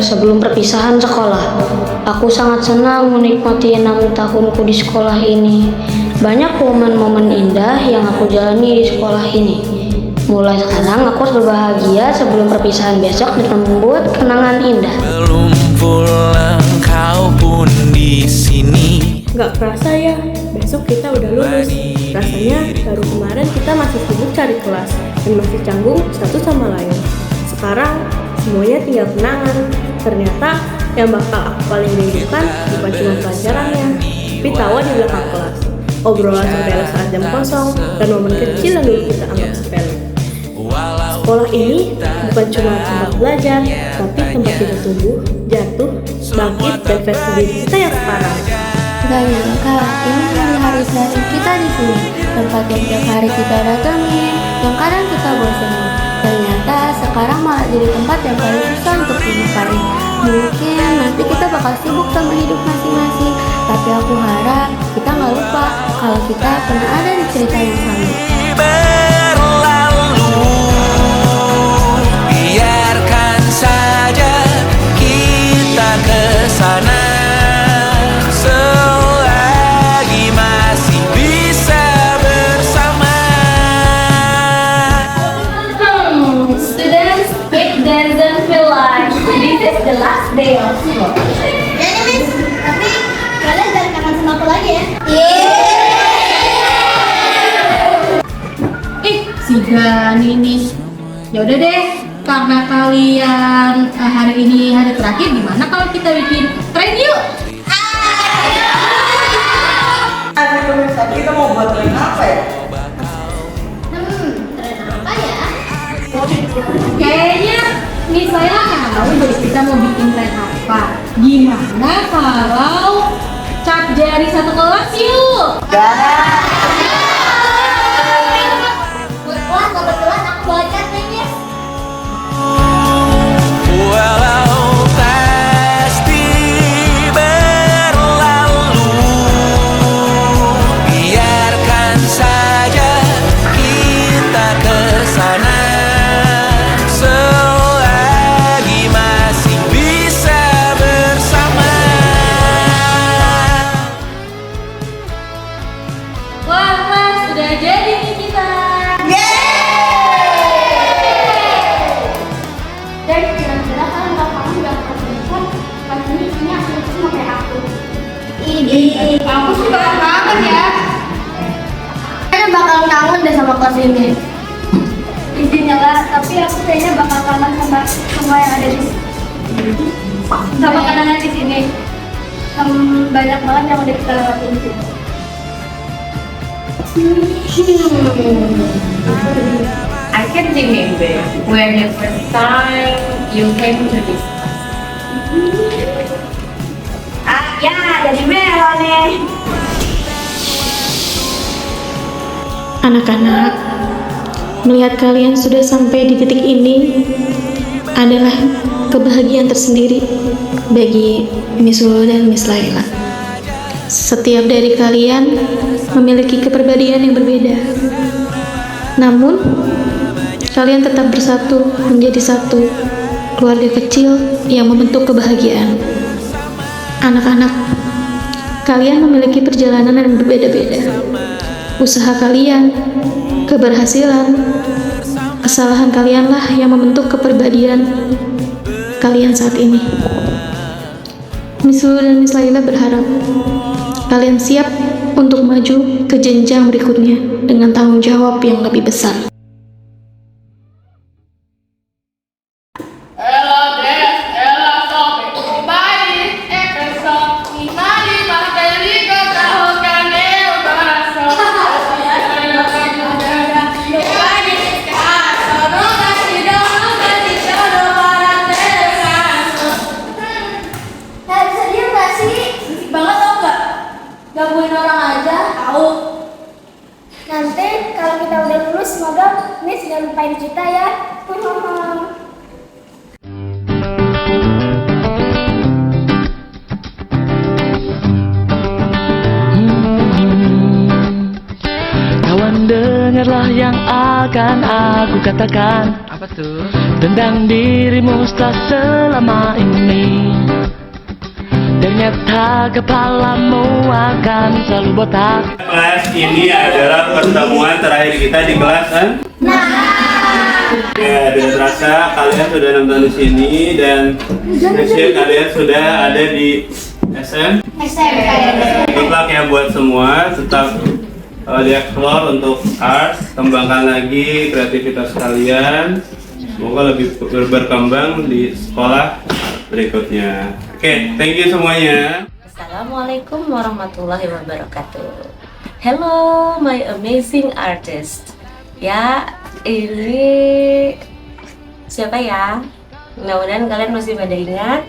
sebelum perpisahan sekolah. Aku sangat senang menikmati 6 tahunku di sekolah ini. Banyak momen-momen indah yang aku jalani di sekolah ini. Mulai sekarang aku harus berbahagia sebelum perpisahan besok dengan membuat kenangan indah. Belum pulang kau pun di sini. Nggak kerasa ya, besok kita udah lulus. Rasanya baru kemarin kita masih sibuk cari kelas dan masih canggung satu sama lain. Sekarang semuanya tinggal kenangan. Ternyata yang bakal aku paling rindukan bukan cuma pelajarannya, tapi tawa di belakang kelas, obrolan sepele saat jam kosong, dan momen kecil yang dulu kita anggap sepele. Sekolah ini bukan cuma tempat belajar, tapi tempat kita tumbuh, jatuh, bangkit, dan versi diri kita yang sekarang. Gak nyangka, ini hari-hari sehari kita di sini, tempat yang tiap hari kita datangi, yang kadang kita bosan. Ternyata sekarang malah jadi tempat yang paling susah untuk dilupain. Mungkin nanti kita bakal sibuk sama hidup masing-masing, tapi aku harap kita nggak lupa kalau kita pernah ada di cerita yang sama. Berlalu, biarkan saja kita kesana. Selagi masih bisa bersama. Students, it doesn't feel like this is the last day of school. Ya nih Miss, tapi kalian jangan kangen sama aku lagi ya. Si Gani nih. Ya udah deh, karena kalian hari ini hari terakhir, gimana kalau kita bikin tren yuk? Tapi kita mau buat tren apa ya? Tren apa ya? Kayaknya Miss Laila tahu deh kita mau bikin tren apa. Gimana kalau cap jari satu kelas yuk? Wah, kebetulan aku bawa cat nih Miss. Walau pasti berlalu, biarkan saja kita kesana. Selagi masih bisa bersama. Wah Mas, sudah jadi nih kita. Dan kira-kira kalian gak paham gak perempuan pas ini aku sama kayak aku. Aku suka banget ya. Kayaknya bakal kangen deh sama kelas ini. Intinya lah, tapi aku kayaknya bakal kangen sama semua yang ada di sini. Sama kenangan di sini. Banyak banget yang udah kita lewatin di sini. I can remember when the first time you came to this. Ya, jadi Mela nih. Anak-anak, melihat kalian sudah sampai di titik ini adalah kebahagiaan tersendiri bagi Miss Lulu dan Miss Laila. Setiap dari kalian memiliki kepribadian yang berbeda. Namun, kalian tetap bersatu menjadi satu keluarga kecil yang membentuk kebahagiaan. Anak-anak, kalian memiliki perjalanan yang berbeda-beda. Usaha kalian, keberhasilan, kesalahan kalianlah yang membentuk kepribadian kalian saat ini. Miss Lulu dan Miss Laila berharap kalian siap untuk maju ke jenjang berikutnya dengan tanggung jawab yang lebih besar. Bisa diem gak sih? Berisik banget tau gak? Gangguin orang aja, tahu. Nanti kalau kita udah lulus, semoga Miss gak lupain kita ya. Kawan, dengarlah yang akan aku katakan. Apa tuh? Tentang dirimu setelah selama ini. ternyata kepalamu akan selalu botak. Kelas ini adalah pertemuan terakhir kita di kelas kan? Ya, dengan terasa kalian sudah nonton di sini dan next year kalian sudah ada di Good luck ya buat semua, tetap di-explore untuk art, kembangkan lagi kreativitas kalian. Semoga lebih berkembang di sekolah berikutnya. Oke, thank you semuanya. Assalamualaikum warahmatullahi wabarakatuh. Hello my amazing artist. Ya, ini siapa ya? Mudah-mudahan kalian masih pada ingat.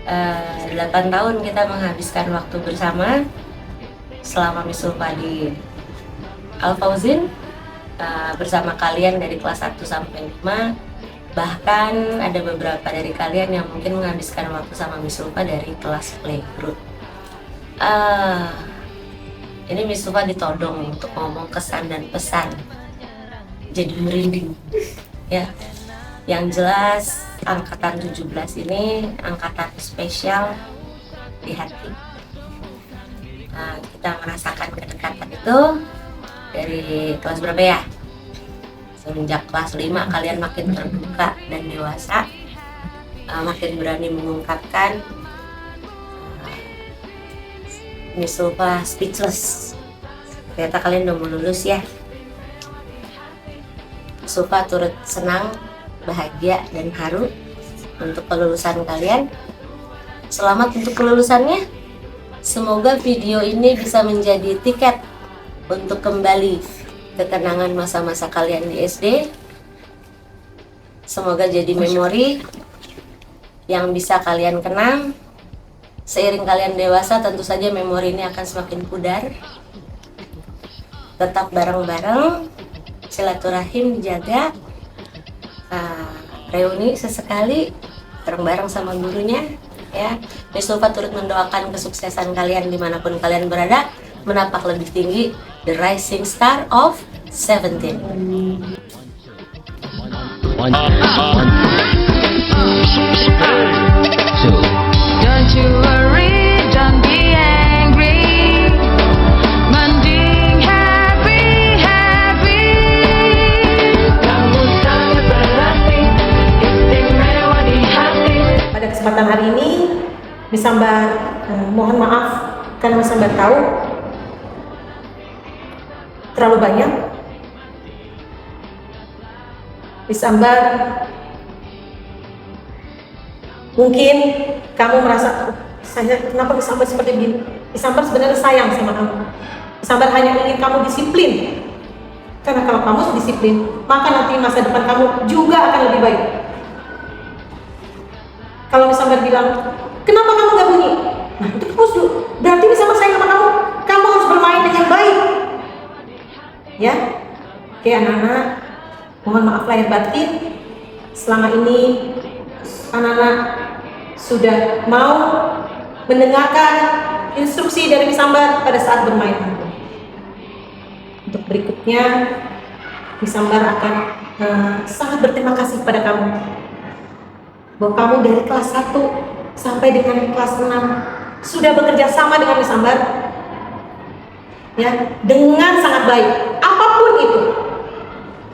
8 tahun kita menghabiskan waktu bersama selama Miss Ulfa di Al Fauzin, bersama kalian dari kelas 1 sampai 5. Bahkan ada beberapa dari kalian yang mungkin menghabiskan waktu sama Miss Ulfa dari kelas playgroup. Ini Miss Ulfa ditodong untuk ngomong kesan dan pesan, jadi merinding ya. Yang jelas angkatan 17 ini angkatan spesial di hati. Kita merasakan kedekatan itu dari kelas berapa ya? Semenjak kelas 5 kalian makin terbuka dan dewasa, makin berani mengungkapkan. Miss Ulfa speechless. Ternyata kalian udah mau lulus ya. Miss Ulfa turut senang, bahagia dan haru untuk kelulusan kalian. Selamat untuk kelulusannya. Semoga video ini bisa menjadi tiket untuk kembali ke kenangan masa-masa kalian di SD. Semoga jadi memori yang bisa kalian kenang. Seiring kalian dewasa, tentu saja memori ini akan semakin pudar. Tetap bareng-bareng, silaturahim dijaga. Reuni sesekali bareng-bareng sama gurunya ya. Miss Ulfa turut mendoakan kesuksesan kalian dimanapun kalian berada, menapak lebih tinggi the rising star of 17. Don't you worry, don't be angry. Mending happy, happy. Kamu sangat berarti, istimewa di hati. Pada kesempatan hari ini, Miss Ambar mohon maaf karena Miss Ambar tahu terlalu banyak. Miss Ambar, mungkin kamu merasa, saya kenapa Miss Ambar seperti begini? Miss Ambar sebenarnya sayang sama kamu. Miss Ambar hanya ingin kamu disiplin. Karena kalau kamu disiplin, maka nanti masa depan kamu juga akan lebih baik. Kalau Miss Ambar bilang, kenapa kamu gak bunyi? Nah itu kamu berarti Miss Ambar sayang sama kamu. Kamu harus bermain dengan baik. Ya, oke anak-anak, mohon maaf lahir batin. Selama ini anak-anak sudah mau mendengarkan instruksi dari Miss Ambar pada saat bermain. Untuk berikutnya, Miss Ambar akan sangat berterima kasih pada kamu. Bahwa kamu dari kelas 1 sampai dengan kelas 6 sudah bekerja sama dengan Miss Ambar ya, dengan sangat baik, apapun itu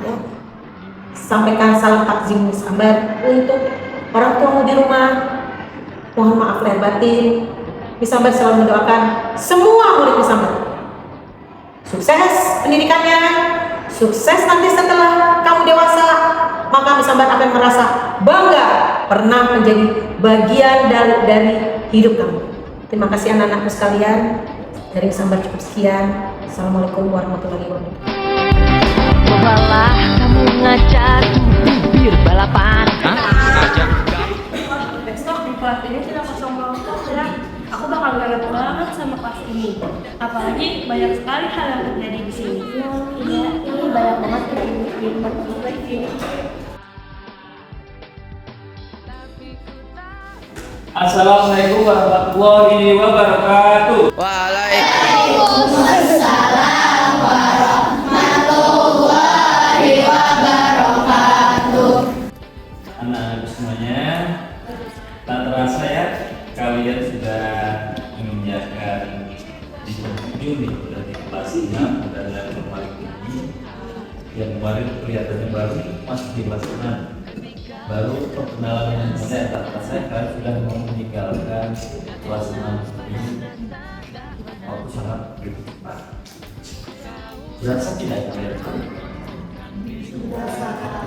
ya. Sampaikan salam takzim Miss Ambar untuk orang tuamu di rumah. Mohon maaf lahir batin. Miss Ambar selalu mendoakan semua murid Miss Ambar sukses pendidikannya, sukses nanti setelah kamu dewasa, maka Miss Ambar akan merasa bangga pernah menjadi bagian dari hidup kamu. Terima kasih anak-anakku sekalian. Dari Miss Ambar cukup sekian. Assalamualaikum warahmatullahi wabarakatuh. Cobalah kamu ngajak bibir balapan. Ngajak? Besok di kelas ini sudah kosong banget ya. Aku bakal kangen banget sama kelas ini. Apalagi banyak sekali hal yang terjadi di sini. Iya, ini banyak banget kegiatan juga di sini. Assalamualaikum warahmatullahi wabarakatuh. Waalaikumsalam warahmatullahi wabarakatuh. Anak-anak semuanya, tak terasa ya kalian kalian sudah menginjakkan di 7 nih, udah di kelas 6 dan level paling tinggi. Yang kemarin kelihatannya baru masih di kelas 6. Baru perkenalan dengan saya, kata saya kan sudah mau meninggalkan kelas 6 ini. Waktu sangat begitu cepat. Berasa tidak kalian?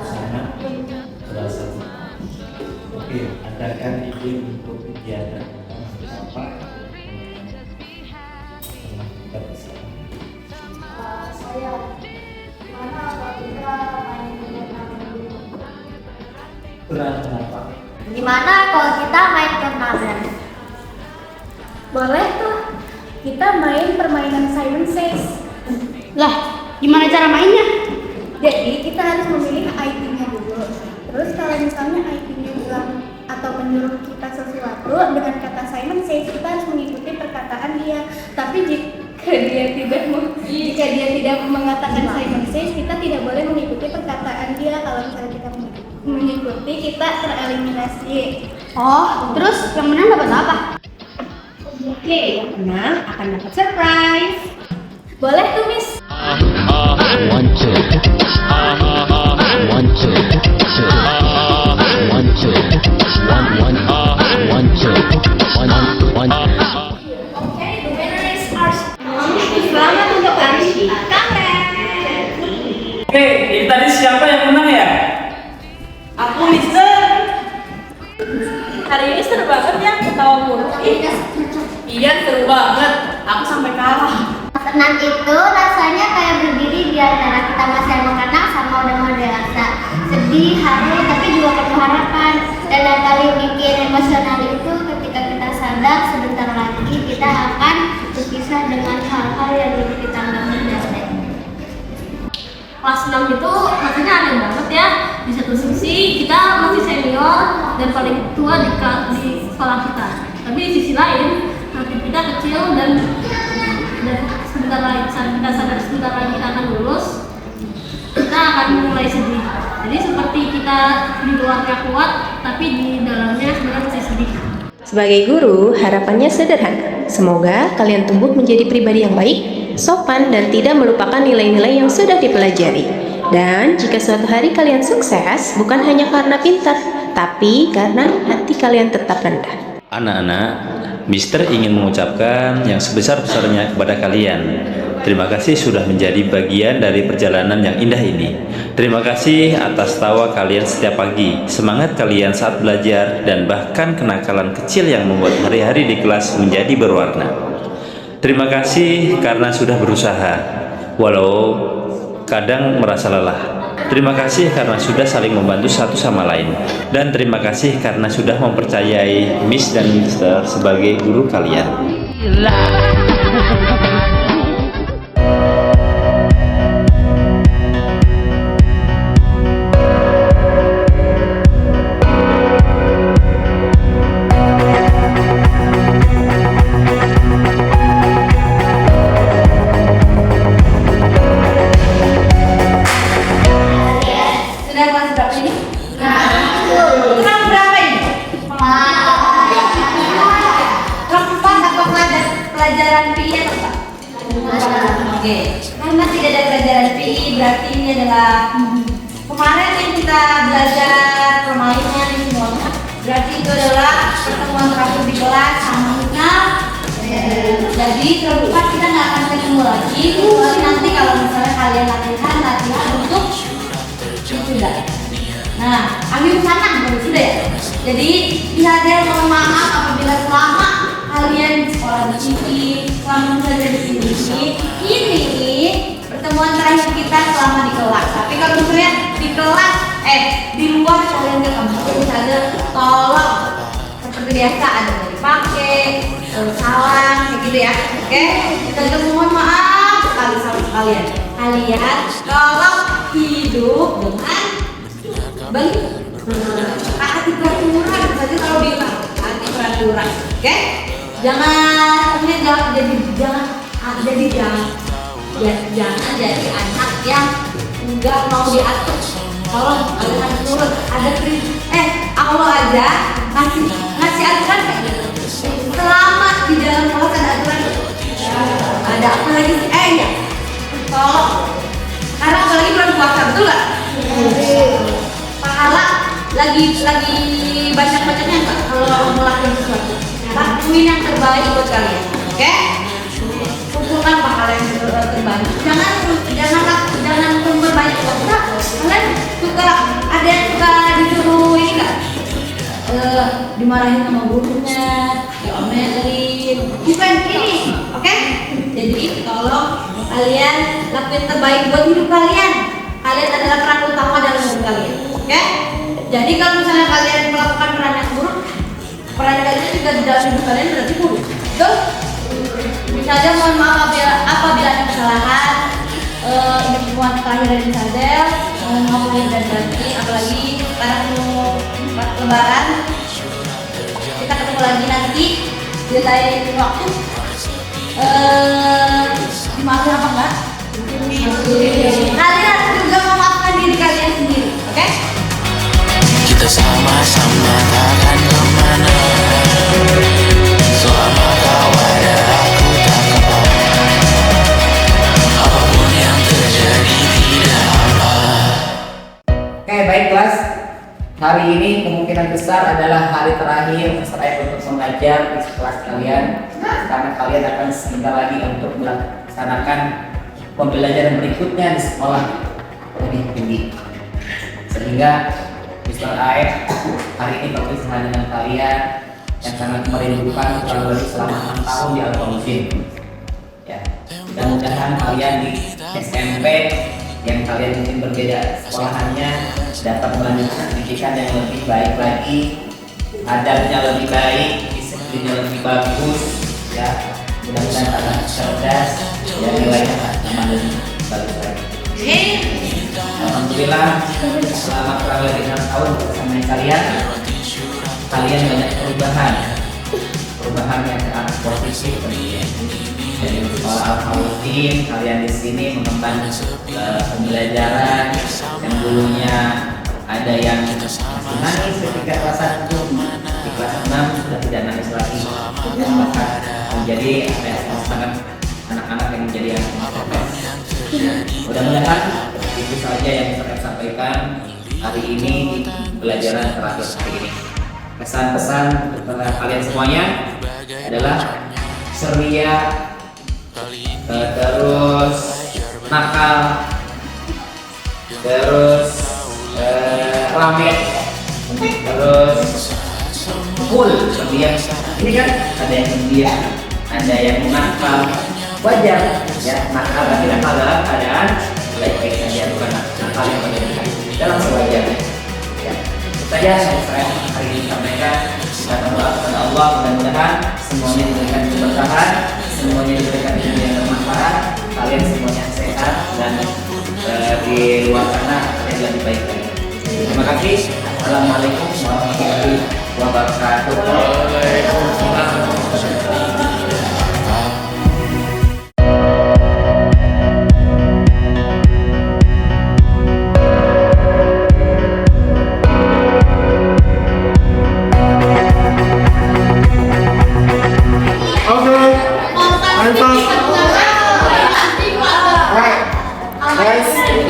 Sangat berasa. Oke, adakan ide untuk kegiatan apa? Kita bisa. Saya mana kalau kita main turnamen dulu? Kenapa? Gimana kalau kita main turnamen? Boleh tuh. Kita main permainan Simon Says. Lah, gimana cara mainnya? Jadi kita harus memilih IP-nya dulu. Terus kalau misalnya IP-nya bilang atau menyuruh kita sesuatu dengan kata Simon Says, kita harus mengikuti perkataan dia. Tapi jika dia tidak mengatakan Simon Says, kita tidak boleh mengikuti perkataan dia. Kalau misalnya kita mengikuti, kita tereliminasi. Oh, terus yang menang dapat apa? Oke, yang menang akan dapat surprise. Boleh tuh, Miss. Selamat untuk Arshi. Ini tadi siapa yang menang ya? Aku, Mister. Hari ini seru banget ya ketawa mulu. Iya, seru banget. Aku sampai kalah. Senang itu rasanya kayak berdiri di antara kita masih anak-anak sama udah mau dewasa. Sedih, haru, tapi juga penuh harapan. Dan yang paling bikin emosional itu ketika kita sadar sebentar lagi kita akan berpisah dengan hal-hal yang dulu kita anggap indah. Kelas 6 itu rasanya aneh banget ya. Di satu sisi kita masih senior dan paling tua di sekolah kita. Tapi di sisi lain hati kita kecil dan sebentar lagi saat kita sadar sebentar lagi kita akan lulus, kita akan mulai sedih. Jadi seperti kita di luarnya kuat, tapi di dalamnya sebenarnya masih sedih. Sebagai guru, harapannya sederhana. Semoga kalian tumbuh menjadi pribadi yang baik, sopan, dan tidak melupakan nilai-nilai yang sudah dipelajari. Dan jika suatu hari kalian sukses, bukan hanya karena pintar, tapi karena hati kalian tetap rendah. Anak-anak, Mister ingin mengucapkan yang sebesar-besarnya kepada kalian. Terima kasih sudah menjadi bagian dari perjalanan yang indah ini. Terima kasih atas tawa kalian setiap pagi, semangat kalian saat belajar, dan bahkan kenakalan kecil yang membuat hari-hari di kelas menjadi berwarna. Terima kasih karena sudah berusaha, walau kadang merasa lelah. Terima kasih karena sudah saling membantu satu sama lain. Dan terima kasih karena sudah mempercayai Miss dan Mister sebagai guru kalian. Pelajaran PI atau apa? Oke, karena tidak ada pelajaran PI berarti ini adalah kemarin yang kita belajar permainan ini semuanya. Berarti itu adalah pertemuan terakhir di kelas sama kita. Jadi terbuka kita nggak akan ketemu lagi. Kecuali nanti kalau misalnya kalian latihan untuk sudah. Nah, ambil pesanan sudah ya. Jadi bisa ada yang mohon maaf apabila selama kalian di sekolah di sini, selama belajar di sini, ini pertemuan terakhir kita selama di kelas. Tapi kalau misalnya di kelas, di luar kalian ketemu, misalnya tolong seperti biasa ada yang dipakai, salam, kayak gitu ya. Oke, kita juga mohon maaf sekali sama kalian. Kalian tolong hidup dengan hati peraturan saja kalau di hati peraturan, oke? Jangan jadi anak yang nggak mau diatur. Tolong kalian harus nurut. Ada Allah aja ngasih aturan kayak gitu. lagi banyak-banyaknya nggak kalau melakukan sesuatu. Lakuin yang terbaik buat kalian, oke? Kumpulkan pahala yang terbaik. Jangan kumpul banyak waktu. Kalian suka ada yang suka disuruh ini nggak? Dimarahin sama gurunya, diomelin, bukan ini, oke? Jadi tolong kalian lakuin terbaik buat hidup kalian. Kalian adalah peran utama dalam hidup kalian, oke? Jadi kalau misalnya kalian melakukan peran yang buruk, peran kalian juga di dalam hidup kalian berarti buruk. Betul? Misalnya mohon maaf apabila ada kesalahan. Ini semua terakhir dari Sadel, mohon maaf lahir dan batin. Apalagi sekarang mau Lebaran, kita ketemu lagi nanti di lain waktu. Dimaafin apa enggak? Kalian harus juga memaafkan diri kalian sendiri, oke? Kita sama-sama takkan kemana selama kau ada, aku tak kemana. Apapun yang terjadi tidak apa. Oke, baik kelas. Hari ini kemungkinan besar adalah hari terakhir saya untuk mengajar di kelas kalian, karena kalian akan sebentar lagi untuk melaksanakan pembelajaran berikutnya di sekolah lebih tinggi. Sehingga Mr. Aep hari ini berpisah dengan kalian yang sangat merindukan kurang lebih selama 6 tahun di Al-Fauzin. Ya, mudah-mudahan kalian di SMP yang kalian mungkin berbeda sekolahannya dapat melanjutkan pendidikan yang lebih baik lagi, adabnya lebih baik, disiplinnya lebih bagus, ya. Mudah-mudahan kalian cerdas, ya, nilainya akan lebih bagus lagi. Alhamdulillah, selama kurang lebih 6 tahun bersama kalian banyak perubahan yang sangat positif. Dari sekolah Al-Fauzin, kalian di sini mengemban pembelajaran yang dulunya ada yang nangis ketika kelas 1, di kelas 6 sudah tidak nangis lagi, bahkan menjadi sangat anak-anak yang menjadi anak cerdas. Mudah-mudahan itu saja yang bisa saya sampaikan hari ini di pembelajaran terakhir hari ini. Pesan-pesan kepada kalian semuanya adalah ceria, terus nakal, terus rame, terus cool. Ini kan ada yang pendiam, ada yang nakal, wajar ya. Nakal tapi nakal dalam keadaan baik-baik saja, bukan nakal yang berlebihan, dalam sewajarnya ya. Itu saja yang saya hari ini sampaikan. Kita berdoa kepada Allah, mudah-mudahan semuanya diberikan keberkahan, semuanya diberikan ilmu yang bermanfaat, kalian semuanya sehat dan di luar sana kalian lebih baik lagi. Terima kasih. Assalamualaikum warahmatullahi wabarakatuh. Waalaikumsalam.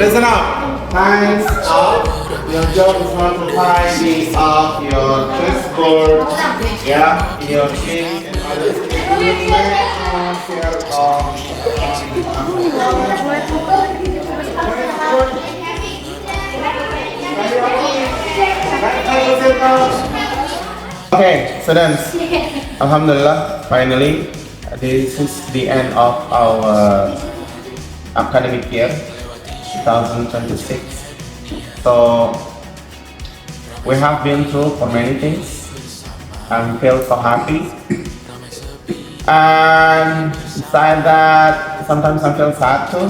Listen up. Time's up. Your job is not to find this off your chessboard. Yeah, in your chin and other Okay, students. Alhamdulillah, finally, this is the end of our academic year 2026. So we have been through for many things and feel so happy. And besides that, sometimes I feel sad too.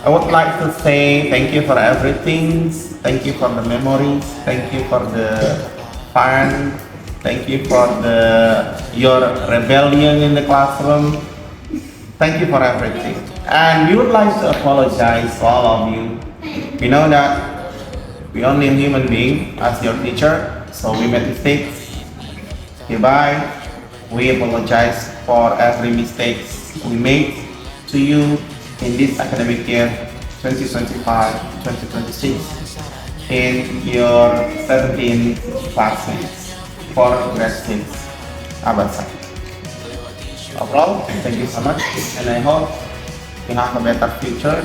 I would like to say thank you for everything. Thank you for the memories. Thank you for the fun. Thank you for your rebellion in the classroom. Thank you for everything. And we would like to apologize to all of you. We know that we only human being as your teacher, so we made mistakes. Goodbye. We apologize for every mistakes we made to you in this academic year 2025-2026. in your 17th classmates for grade 6 Abasa. Overall, thank you so much, and I hope you have a better future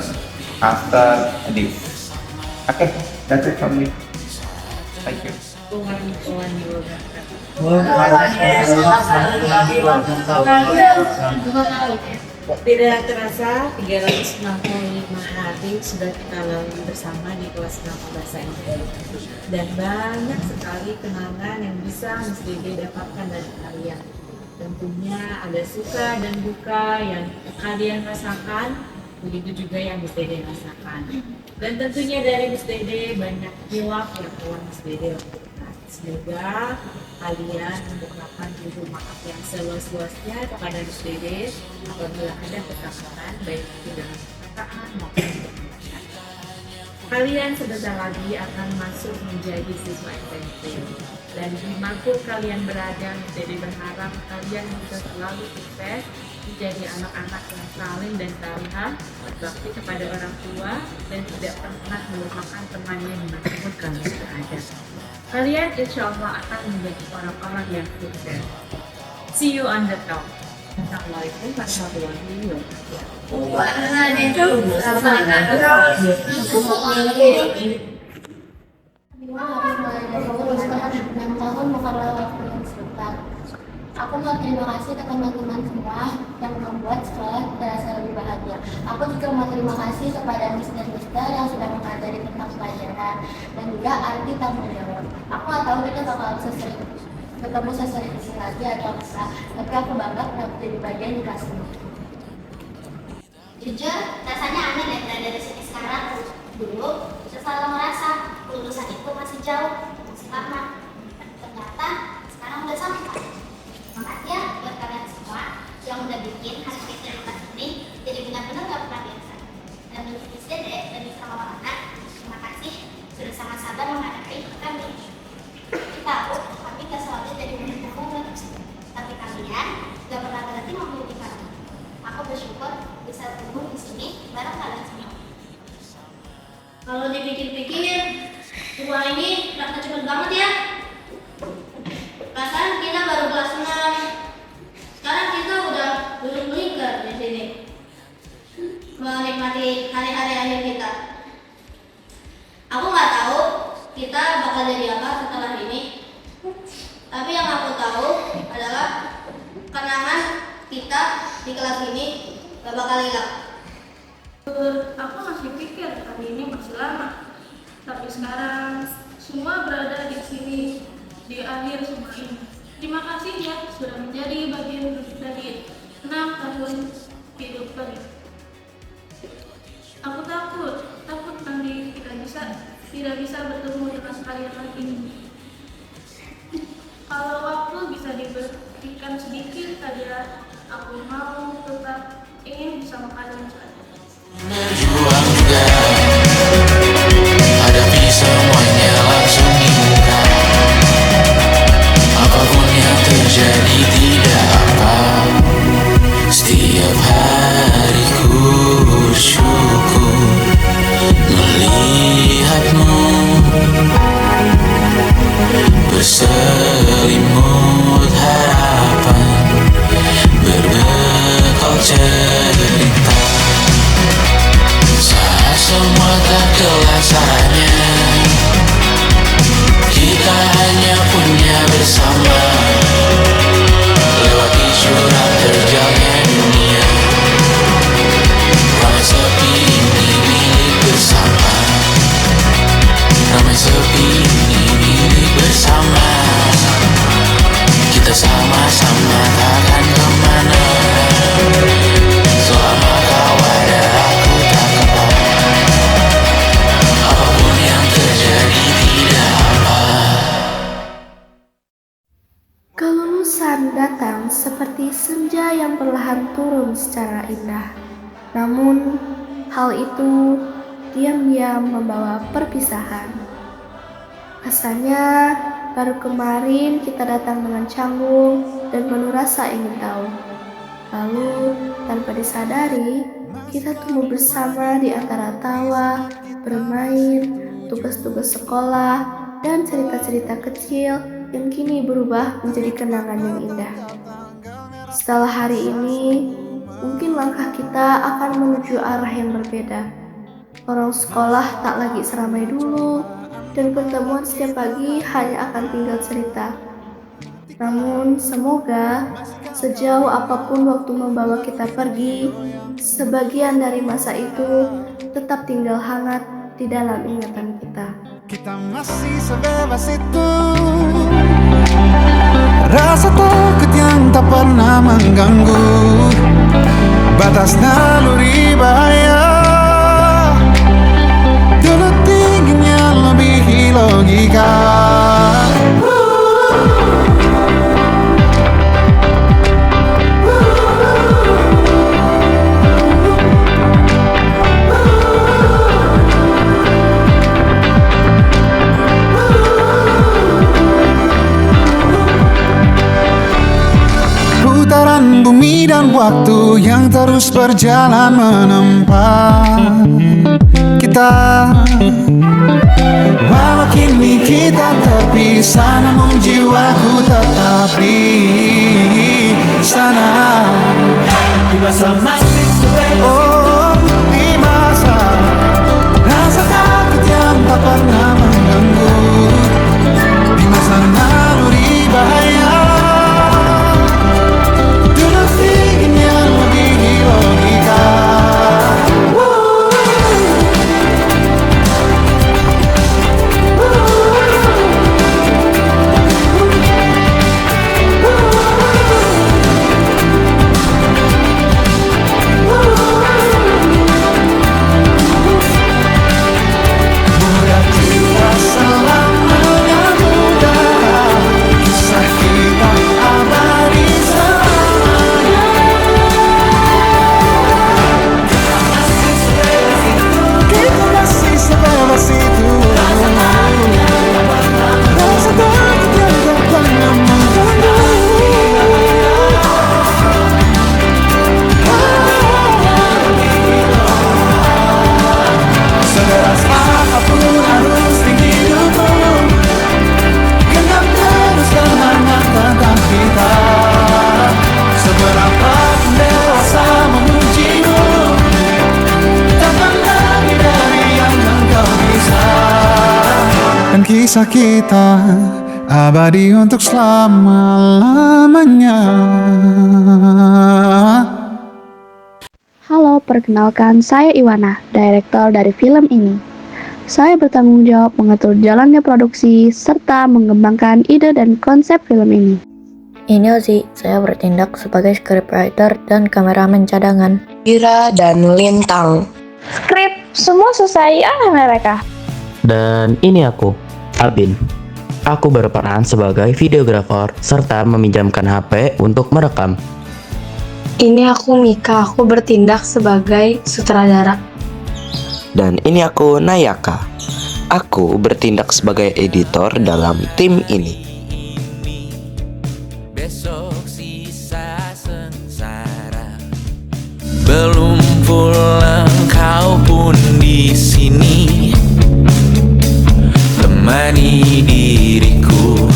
after this. Okay, that's it from me. Thank you. Tidak terasa 365 hari sudah kita lalui bersama di kelas 6 bahasa Inggris, dan banyak sekali kenangan yang bisa Miss Dede dapatkan dari kalian. Tentunya ada suka dan duka yang kalian rasakan, begitu juga yang Miss Dede rasakan. Dan tentunya dari Miss Dede banyak hilaf yang telah Miss Dede lakukan. Semoga kalian mengungkapkan jujur maaf yang seluas-luasnya kepada Miss Dede apabila ada kesalahan baik itu dalam perkataan maupun perbuatan. Kalian sebentar lagi akan masuk menjadi siswa SMP, dan dimanapun kalian berada, Miss Dede berharap kalian bisa selalu sukses menjadi anak-anak yang saling dan salihah, berbakti kepada orang tua, dan tidak pernah melupakan temannya dimanapun kalian berada. Kalian insya Allah akan menjadi orang-orang yang sukses. See you on the top. Assalamualaikum warahmatullahi wabarakatuh. Aku mau terima kasih ke teman-teman semua yang membuat sekolah terasa lebih bahagia. Aku juga mau terima kasih kepada Miss dan Mister yang sudah mengajari tentang pelajaran, dan juga arti tanggung jawab. Aku nggak tahu kita bakal ketemu sesering ini lagi atau enggak, tapi aku bangga pernah menjadi bagian di kelas ini. Jujur, rasanya aneh deh berada di sini sekarang. Dulu, saya selalu merasa lulusan itu masih jauh, masih lama. Ternyata sekarang udah sampai. Makasih ya buat kalian semua yang udah bikin hari kita di kelas ini jadi benar-benar gak pernah biasa. Dan untuk Miss Dede dan Miss Mama anak, terima kasih sudah sangat sabar menghadapi kami. Kita tahu kami gak selalu jadi murid banget, tapi kalian gak pernah berhenti memiliki kami. Aku bersyukur bisa tumbuh di sini bareng kalian semua. Kalau dipikir-pikir, semua ini terasa cepet banget ya. Perasaan kita baru kelas 6. Sekarang kita udah duduk melingkar di sini, menikmati hari-hari akhir kita. Aku nggak tahu kita bakal jadi apa setelah ini. Tapi yang aku tahu adalah kenangan kita di kelas ini gak bakal hilang. Aku masih pikir hari ini masih lama, tapi sekarang semua berada di sini di akhir semua ini. Terima kasih ya sudah menjadi bagian dari 6 tahun hidup kami. Aku takut nanti tidak bisa bertemu dengan kalian lagi. Kalau waktu bisa diberikan sedikit saja, aku mau tetap ingin bersama kalian saja. Berjuang juga, hadapi semuanya langsung dibuka. Apapun yang terjadi tidak apa. Setiap hari ku bersyukur melihatmu berselimut harapan, berbekal cerita. Saat semua tak kelasannya, kita hanya punya bersama. Lewati jurang terjalnya dunia, ramai sepi ini milik bersama. Ramai sepi ini milik bersama. Kita sama-sama takkan kemana. Selama kau ada aku tak apa. Apapun yang terjadi tidak apa. Kelulusan datang seperti senja yang perlahan turun secara indah. Namun, hal itu diam-diam membawa perpisahan. Rasanya baru kemarin kita datang dengan canggung dan penuh rasa ingin tahu. Lalu, tanpa disadari, kita tumbuh bersama di antara tawa, bermain, tugas-tugas sekolah, dan cerita-cerita kecil yang kini berubah menjadi kenangan yang indah. Setelah hari ini, mungkin langkah kita akan menuju arah yang berbeda. Orang sekolah tak lagi seramai dulu, dan pertemuan setiap pagi hanya akan tinggal cerita. Namun, semoga sejauh apapun waktu membawa kita pergi, sebagian dari masa itu tetap tinggal hangat di dalam ingatan kita. Kita masih sebebas itu, rasa takut yang tak pernah mengganggu, batas naluri bahaya, dulu tingginya lebih logika. Putaran bumi dan waktu yang terus berjalan menempa kita. Walau kini kita terpisah, namun jiwaku tetap di sana. Di masa masih oh, di masa rasa takut yang tak pernah mengganggu, di masa naluri bahaya, kisah kita abadi untuk selama-lamanya. Halo, perkenalkan saya Iwana, direktur dari film ini. Saya bertanggung jawab mengatur jalannya produksi serta mengembangkan ide dan konsep film ini. Ini Ozi, saya bertindak sebagai scriptwriter dan kameramen cadangan. Ira dan Lintang. Skrip, semua selesai mereka. Dan ini aku, Albin. Aku berperan sebagai videografer serta meminjamkan HP untuk merekam. Ini aku Mika, aku bertindak sebagai sutradara. Dan ini aku Nayaka. Aku bertindak sebagai editor dalam tim ini. Besok sisa sengsara, belum pulang kau pun di sini. Temani diriku